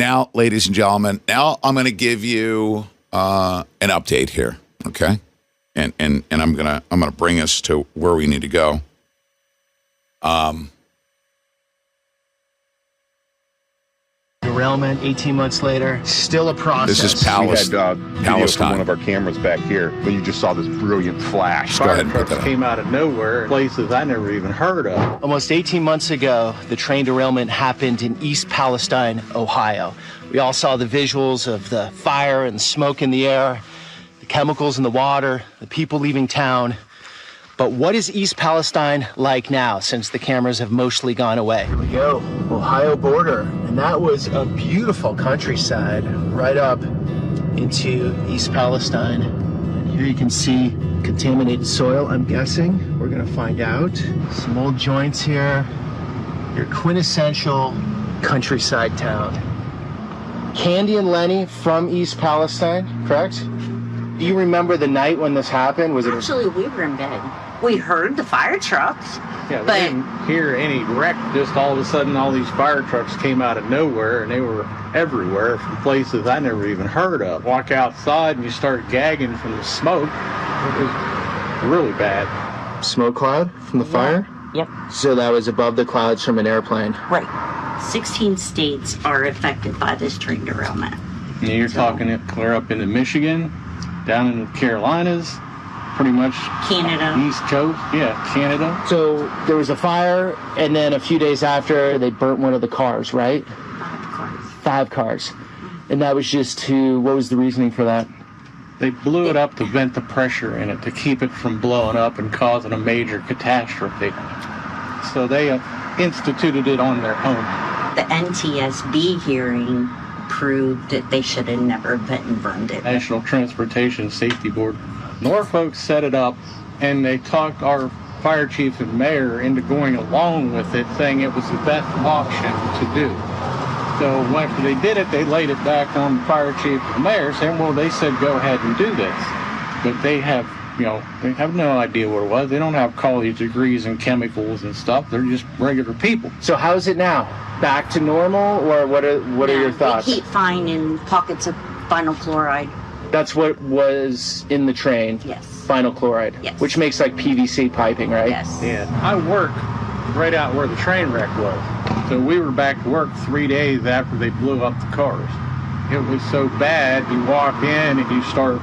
Now, ladies and gentlemen, now I'm going to give you an update here, okay? And I'm gonna bring us to where we need to go. Derailment 18 months later, still a process. This is Palestine. Video from one of our cameras back here, but you just saw this brilliant flash. Go ahead and put Fire that trucks came out of nowhere, places I never even heard of. Almost 18 months ago, the train derailment happened in East Palestine, Ohio. We all saw the visuals of the fire and the smoke in the air, the chemicals in the water, the people leaving town. But what is East Palestine like now, since the cameras have mostly gone away? Here we go, Ohio border. And that was a beautiful countryside right up into East Palestine. And here you can see contaminated soil, I'm guessing. We're gonna find out. Some old joints here. Your quintessential countryside town. Candy and Lenny from East Palestine, correct? Do you remember the night when this happened? Was it? Actually, we were in bed. We heard the fire trucks. Yeah, we but didn't hear any wreck. Just all of a sudden, all these fire trucks came out of nowhere, and they were everywhere from places I never even heard of. Walk outside, and you start gagging from the smoke. It was really bad. Smoke cloud from the fire? Yep. So that was above the clouds from an airplane. Right. 16 states are affected by this train derailment. And you're talking it clear up into Michigan, down in the Carolinas, pretty much Canada. East Coast, yeah, Canada. So there was a fire, and then a few days after, they burnt one of the cars, right? 5 cars. 5 cars. And that was just to, what was the reasoning for that? They blew it up to vent the pressure in it, to keep it from blowing up and causing a major catastrophe. So they instituted it on their own. The NTSB hearing proved that they should have never burned it. National Transportation Safety Board. Norfolk set it up, and they talked our fire chief and mayor into going along with it, saying it was the best option to do. So after they did it, they laid it back on the fire chief and mayor, saying, well, they said go ahead and do this. But they have, they have no idea what it was. They don't have college degrees in chemicals and stuff. They're just regular people. So how's it now? Back to normal, or what are your thoughts? We keep finding pockets of vinyl chloride. That's what was in the train? Yes. Vinyl chloride? Yes. Which makes like PVC piping, right? Yes. Yeah. I work right out where the train wreck was. So we were back to work 3 days after they blew up the cars. It was so bad, you walk in and you start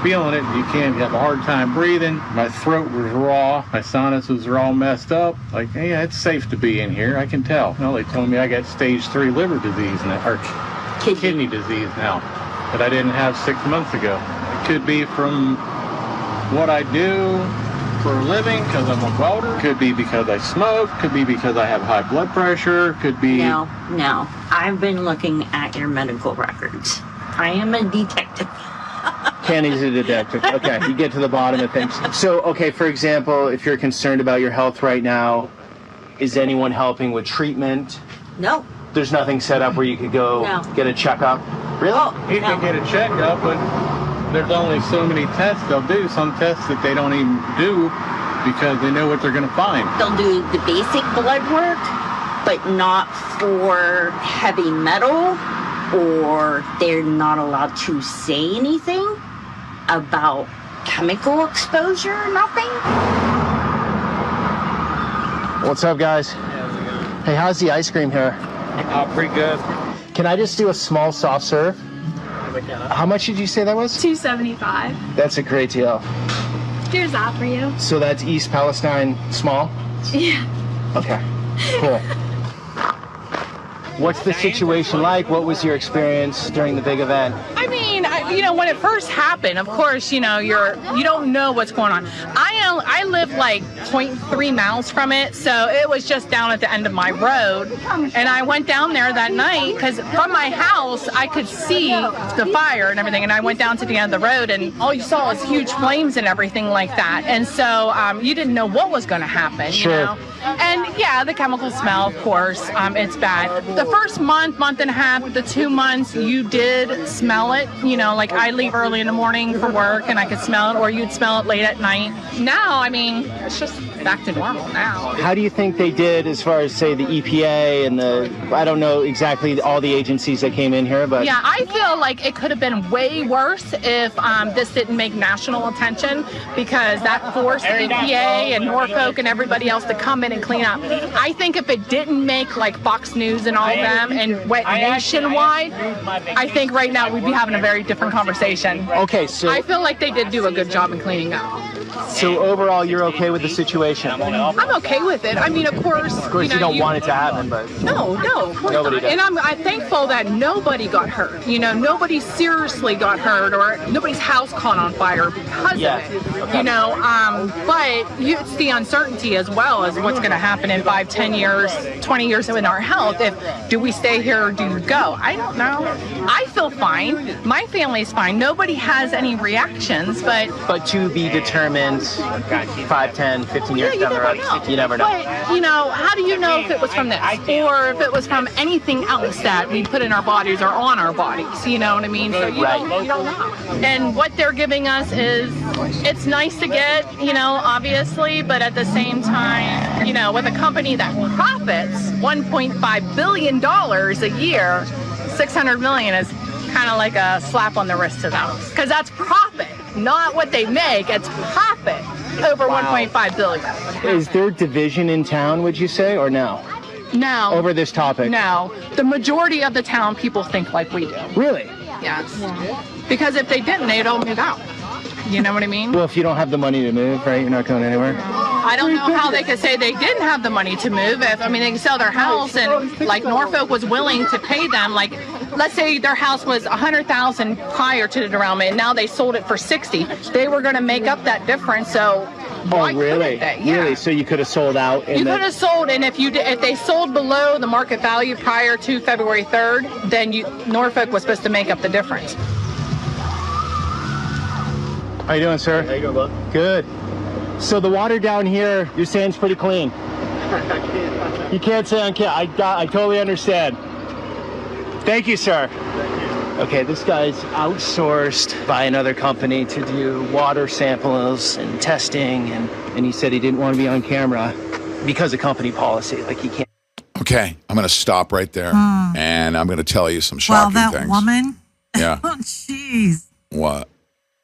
feeling it. You have a hard time breathing. My throat was raw. My sinuses are all messed up. Like, hey, it's safe to be in here. I can tell. No, they told me I got stage 3 liver disease now, or kidney disease now, that I didn't have 6 months ago. It could be from what I do for a living, because I'm a welder. Could be because I smoke. Could be because I have high blood pressure. Could be... No. I've been looking at your medical records. I am a detective. Candy's a detective. Okay, you get to the bottom of things. So, okay, for example, if you're concerned about your health right now, is anyone helping with treatment? No. There's nothing set up where you could go get a checkup? Really? You can get a checkup, but there's only so many tests they'll do. Some tests that they don't even do because they know what they're going to find. They'll do the basic blood work, but not for heavy metal, or they're not allowed to say anything about chemical exposure, nothing. What's up, guys? Hey, how's the ice cream here? Pretty good. Can I just do a small soft serve? How much did you say that was? $2.75. That's a great deal. Here's that for you. So that's East Palestine small? Yeah. Okay, cool. What's the situation like? What was your experience during the big event? I mean, when it first happened, of course, you don't know what's going on. I live like 0.3 miles from it, so it was just down at the end of my road. And I went down there that night because from my house, I could see the fire and everything. And I went down to the end of the road, and all you saw was huge flames and everything like that. And so you didn't know what was going to happen, Sure. you know? And yeah, the chemical smell, of course, it's bad. The first month and a half, the 2 months, you did smell it, like I leave early in the morning for work and I could smell it, or you'd smell it late at night. Now, I mean, it's just back to normal now. How do you think they did as far as, say, the EPA and I don't know exactly all the agencies that came in here, but... Yeah, I feel like it could have been way worse if this didn't make national attention, because that forced EPA and Norfolk and everybody else to come in and clean up. I think if it didn't make like Fox News and all of them and went nationwide, I think right now we'd be having a very different conversation. Okay, so... I feel like they did do a good job in cleaning up. So overall, you're okay with the situation? I'm okay with it. I mean, of course, you don't want it to happen, but... No, of course Nobody not. does. And I'm thankful that nobody got hurt. You know, nobody seriously got hurt, or nobody's house caught on fire because of it. Okay. You know, but it's the uncertainty as well as what's going to happen in 5, 10 years, 20 years in our health. Do we stay here or do we go? I don't know. I feel fine. My family's fine. Nobody has any reactions, but to be determined 5, 10, 15 years down the road. You never know. But, you know, how do you know if it was from this or if it was from anything else that we put in our bodies or on our bodies? You know what I mean? So you don't know. And what they're giving us is, it's nice to get, you know, obviously, but at the same time, you know, with a company that profits $1.5 billion a year, $600 million is kind of like a slap on the wrist to them, because that's profit, not what they make. It's profit over 1.5 billion. Is there division in town, would you say, or no? No. Over this topic? No. The majority of the town people think like we do. Really? Yes. Because if they didn't, they'd all move out. You know what I mean? Well, if you don't have the money to move, right, you're not going anywhere. I don't know how they could say they didn't have the money to move. If, I mean, they can sell their house, and like Norfolk was willing to pay them, like, let's say their house was $100,000 prior to the derailment, and now they sold it for $60,000. They were going to make up that difference, so why really? couldn't they? Yeah. Really? So you could have sold out? You could have sold, and if they sold below the market value prior to February 3rd, then Norfolk was supposed to make up the difference. How you doing, sir? How you doing, bud? Good. So the water down here, you're saying it's pretty clean? You can't say on camera. I totally understand. Thank you, sir. Okay, this guy's outsourced by another company to do water samples and testing, and he said he didn't want to be on camera because of company policy. Like, he can't. Okay, I'm going to stop right there, and I'm going to tell you some shocking that things. Woman? Yeah. Oh, jeez. What?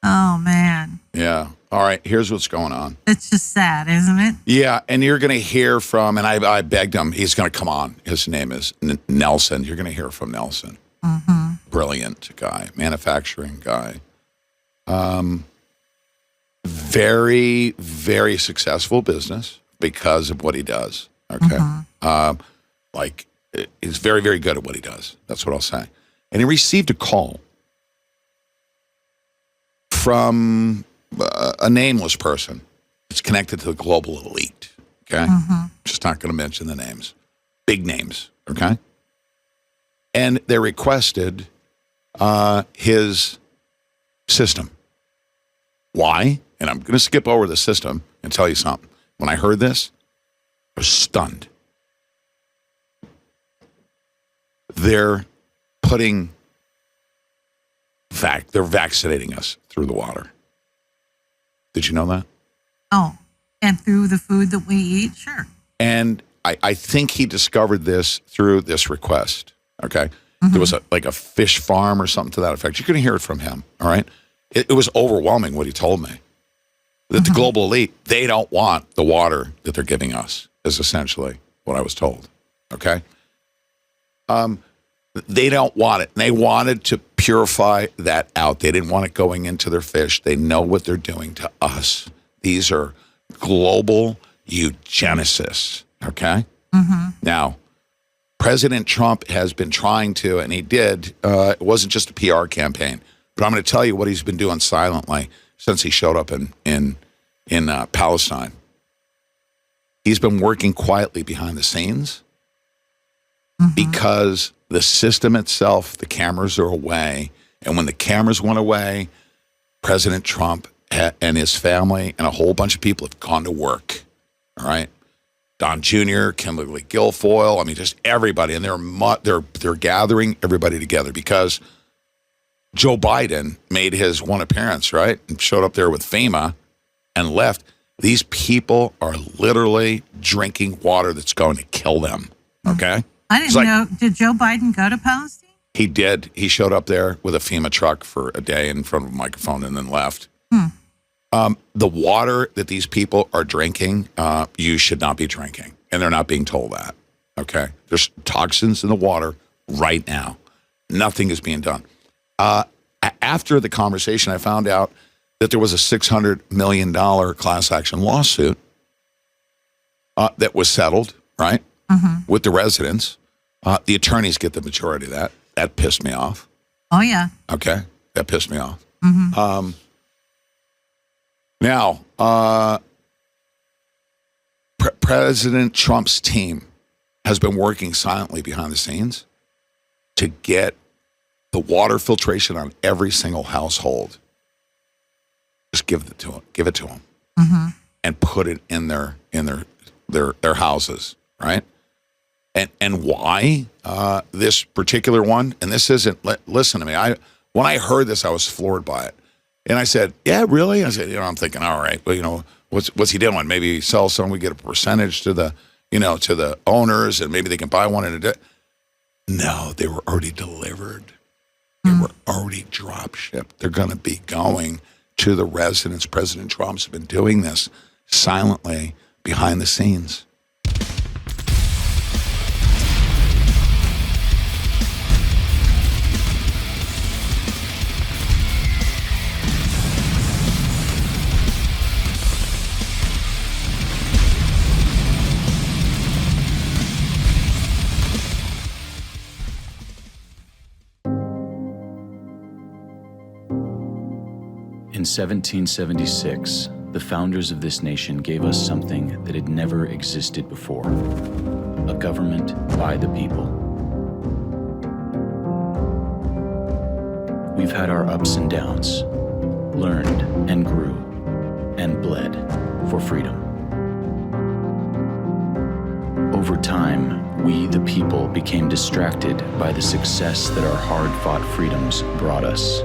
Oh, man. Yeah. All right, here's what's going on. It's just sad, isn't it? Yeah, and you're going to hear from, and I begged him, he's going to come on. His name is Nelson. You're going to hear from Nelson. Mm-hmm. Brilliant guy, manufacturing guy. Very, very successful business because of what he does. Okay. He's very, very good at what he does. That's what I'll say. And he received a call from a nameless person. It's connected to the global elite. Okay. Just not going to mention the names. Big names. Okay. And they requested his system. Why? And I'm going to skip over the system and tell you something. When I heard this, I was stunned. They're they're vaccinating us through the water. Did you know that? Oh, and through the food that we eat? Sure. And I think he discovered this through this request. Okay. There was a fish farm or something to that effect. You're going to hear it from him. All right. It was overwhelming what he told me. That the global elite, they don't want the water that they're giving us, is essentially what I was told. Okay. They don't want it. And they wanted to purify that out. They didn't want it going into their fish. They know what they're doing to us. These are global eugenicists. Okay. Now, President Trump has been trying to, and he did, it wasn't just a PR campaign, but I'm going to tell you what he's been doing silently since he showed up in Palestine. He's been working quietly behind the scenes because the system itself, the cameras are away. And when the cameras went away, President Trump and his family and a whole bunch of people have gone to work. All right. Don Jr., Kimberly Guilfoyle, I mean, just everybody. And they're gathering everybody together because Joe Biden made his one appearance, right? And showed up there with FEMA and left. These people are literally drinking water that's going to kill them. Okay? I didn't know. Did Joe Biden go to Palestine? He did. He showed up there with a FEMA truck for a day in front of a microphone and then left. The water that these people are drinking, you should not be drinking. And they're not being told that. Okay? There's toxins in the water right now. Nothing is being done. After the conversation, I found out that there was a $600 million class action lawsuit that was settled, right, with the residents. The attorneys get the majority of that. That pissed me off. Oh, yeah. Okay? That pissed me off. Now, President Trump's team has been working silently behind the scenes to get the water filtration on every single household. Just give it to them. Give it to them, and put it in their houses, right? And why this particular one? And this isn't. Listen to me. When I heard this, I was floored by it, and I said, "Yeah, really?" I said, I'm thinking, all right, well, what's he doing? Maybe he sells some. We get a percentage to the, to the owners, and maybe they can buy one in a day. No, they were already delivered. They were already drop shipped. They're going to be going to the residents. President Trump's been doing this silently behind the scenes. In 1776, the founders of this nation gave us something that had never existed before: a government by the people. We've had our ups and downs, learned and grew, and bled for freedom. Over time, we, the people, became distracted by the success that our hard-fought freedoms brought us.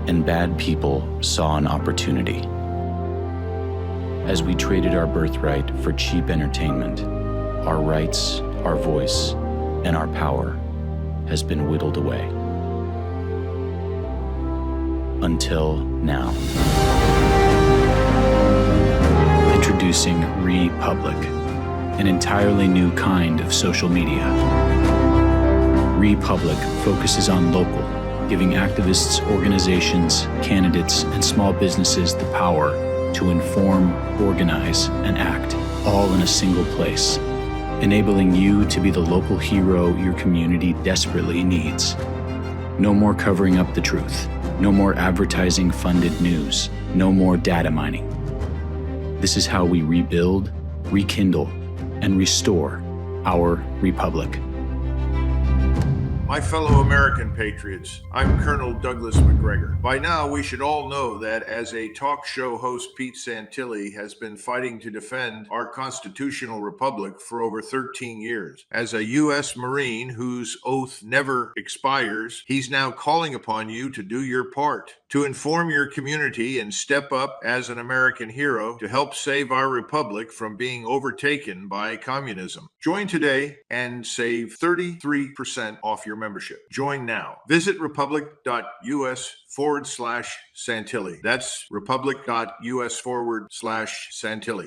And bad people saw an opportunity. As we traded our birthright for cheap entertainment, our rights, our voice, and our power has been whittled away. Until now. Introducing Republic, an entirely new kind of social media. Republic focuses on local, giving activists, organizations, candidates, and small businesses the power to inform, organize, and act, all in a single place, enabling you to be the local hero your community desperately needs. No more covering up the truth. No more advertising-funded news. No more data mining. This is how we rebuild, rekindle, and restore our republic. My fellow American patriots, I'm Colonel Douglas McGregor. By now, we should all know that as a talk show host, Pete Santilli has been fighting to defend our constitutional republic for over 13 years. As a U.S. Marine whose oath never expires, he's now calling upon you to do your part, to inform your community and step up as an American hero to help save our republic from being overtaken by communism. Join today and save 33% off your membership. Join now. Visit republic.us/Santilli. That's republic.us/Santilli.